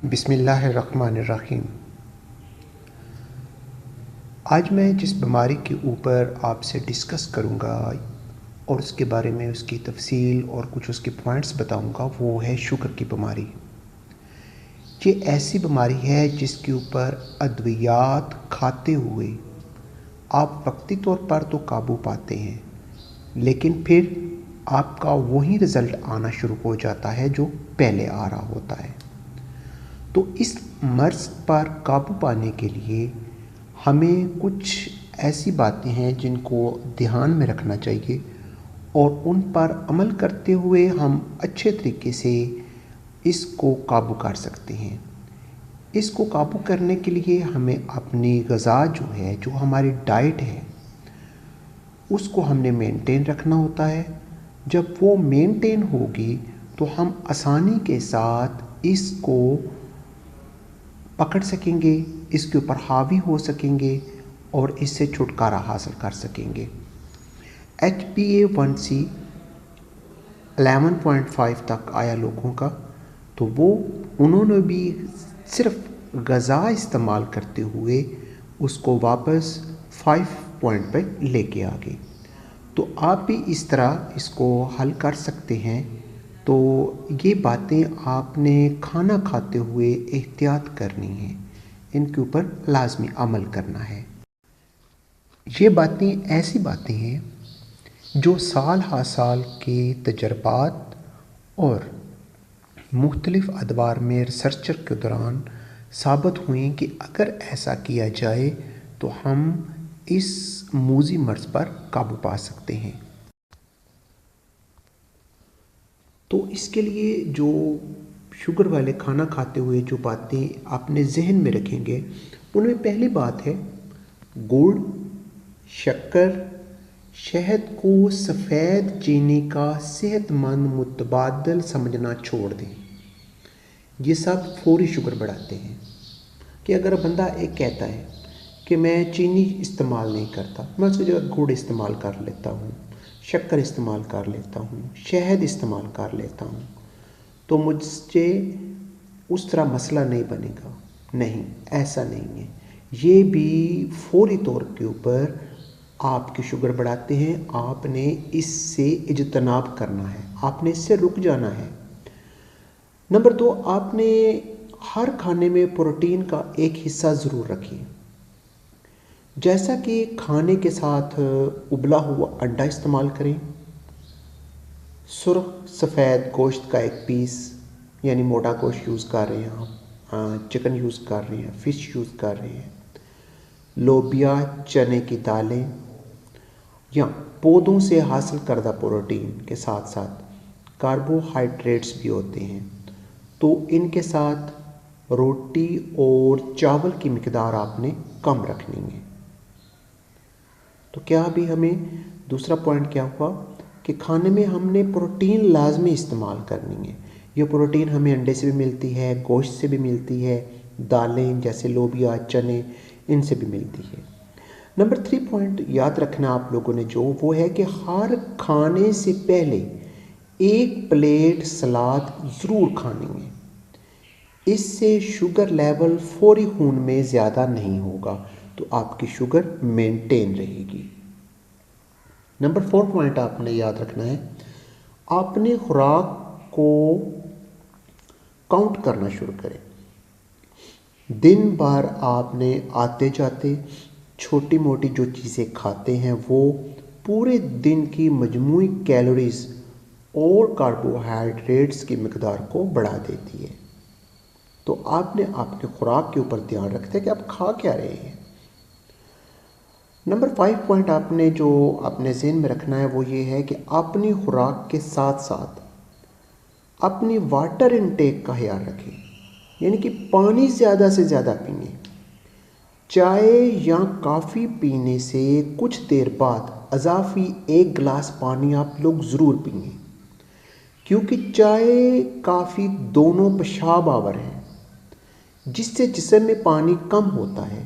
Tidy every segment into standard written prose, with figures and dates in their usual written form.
بسم اللہ الرحمن الرحیم۔ آج میں جس بیماری کے اوپر آپ سے ڈسکس کروں گا اور اس کے بارے میں اس کی تفصیل اور کچھ اس کے پوائنٹس بتاؤں گا وہ ہے شوگر کی بیماری۔ یہ ایسی بیماری ہے جس کے اوپر ادویات کھاتے ہوئے آپ وقتی طور پر تو قابو پاتے ہیں، لیکن پھر آپ کا وہی رزلٹ آنا شروع ہو جاتا ہے جو پہلے آ رہا ہوتا ہے۔ تو اس مرض پر قابو پانے کے لیے ہمیں کچھ ایسی باتیں ہیں جن کو دھیان میں رکھنا چاہیے اور ان پر عمل کرتے ہوئے ہم اچھے طریقے سے اس کو قابو کر سکتے ہیں۔ اس کو قابو کرنے کے لیے ہمیں اپنی غذا جو ہماری ڈائٹ ہے اس کو ہم نے مینٹین رکھنا ہوتا ہے۔ جب وہ مینٹین ہوگی تو ہم آسانی کے ساتھ اس کو پکڑ سکیں گے، اس کے اوپر حاوی ہو سکیں گے اور اس سے چھٹکارا حاصل کر سکیں گے۔ HbA1c 11.5 تک آیا لوگوں کا، تو انہوں نے بھی صرف غذا استعمال کرتے ہوئے اس کو واپس 5 پوائنٹ پہ لے کے آ گئے۔ تو آپ بھی اس طرح اس کو حل کر سکتے ہیں۔ تو یہ باتیں آپ نے کھانا کھاتے ہوئے احتیاط کرنی ہیں، ان کے اوپر لازمی عمل کرنا ہے۔ یہ باتیں ایسی باتیں ہیں جو سال ہا سال کے تجربات اور مختلف ادوار میں ریسرچر کے دوران ثابت ہوئیں کہ اگر ایسا کیا جائے تو ہم اس موذی مرض پر قابو پا سکتے ہیں۔ تو اس کے لیے جو شوگر والے کھانا کھاتے ہوئے جو باتیں اپنے ذہن میں رکھیں گے ان میں پہلی بات ہے گڑ، شکر، شہد کو سفید چینی کا صحت مند متبادل سمجھنا چھوڑ دیں۔ یہ سب فوری شوگر بڑھاتے ہیں کہ اگر بندہ ایک کہتا ہے کہ میں چینی استعمال نہیں کرتا، میں اس کی جگہ گڑ استعمال کر لیتا ہوں، شکر استعمال کر لیتا ہوں، شہد استعمال کر لیتا ہوں، تو مجھ سے اس طرح مسئلہ نہیں بنے گا۔ نہیں، ایسا نہیں ہے۔ یہ بھی فوری طور کے اوپر آپ کی شوگر بڑھاتے ہیں۔ آپ نے اس سے اجتناب کرنا ہے، آپ نے اس سے رک جانا ہے۔ نمبر 2، آپ نے ہر کھانے میں پروٹین کا ایک حصہ ضرور رکھیں، جیسا کہ کھانے کے ساتھ ابلا ہوا انڈا استعمال کریں، سرخ سفید گوشت کا ایک پیس، یعنی موٹا گوشت یوز کر رہے ہیں آپ، چکن یوز کر رہے ہیں، فش یوز کر رہے ہیں، لوبیا، چنے کی دالیں یا پودوں سے حاصل کردہ پروٹین کے ساتھ ساتھ کاربوہائیڈریٹس بھی ہوتے ہیں، تو ان کے ساتھ روٹی اور چاول کی مقدار آپ نے کم رکھنی ہے۔ تو کیا ابھی ہمیں دوسرا پوائنٹ کیا ہوا کہ کھانے میں ہم نے پروٹین لازمی استعمال کرنی ہے۔ یہ پروٹین ہمیں انڈے سے بھی ملتی ہے، گوشت سے بھی ملتی ہے، دالیں جیسے لوبیا، چنے، ان سے بھی ملتی ہے۔ نمبر 3 پوائنٹ یاد رکھنا آپ لوگوں نے وہ ہے کہ ہر کھانے سے پہلے 1 پلیٹ سلاد ضرور کھانی ہے۔ اس سے شوگر لیول فوری خون میں زیادہ نہیں ہوگا، تو آپ کی شوگر مینٹین رہے گی۔ نمبر 4 پوائنٹ آپ نے یاد رکھنا ہے، آپ نے خوراک کو کاؤنٹ کرنا شروع کریں۔ دن بھر آپ نے آتے جاتے چھوٹی موٹی جو چیزیں کھاتے ہیں وہ پورے دن کی مجموعی کیلوریز اور کاربوہائیڈریٹس کی مقدار کو بڑھا دیتی ہے۔ تو آپ نے اپنے خوراک کے اوپر دھیان رکھتے ہیں کہ آپ کھا کیا رہے ہیں۔ نمبر 5 پوائنٹ آپ نے جو اپنے ذہن میں رکھنا ہے وہ یہ ہے کہ اپنی خوراک کے ساتھ ساتھ اپنی واٹر انٹیک کا خیال رکھیں، یعنی کہ پانی زیادہ سے زیادہ پئیں۔ چائے یا کافی پینے سے کچھ دیر بعد اضافی 1 گلاس پانی آپ لوگ ضرور پئیں، کیونکہ چائے کافی دونوں پیشاب آور ہیں، جس سے جسم میں پانی کم ہوتا ہے۔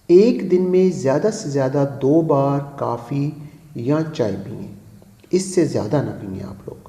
ایک دن میں زیادہ سے زیادہ 2 بار کافی یا چائے پئیں، اس سے زیادہ نہ پئیں آپ لوگ۔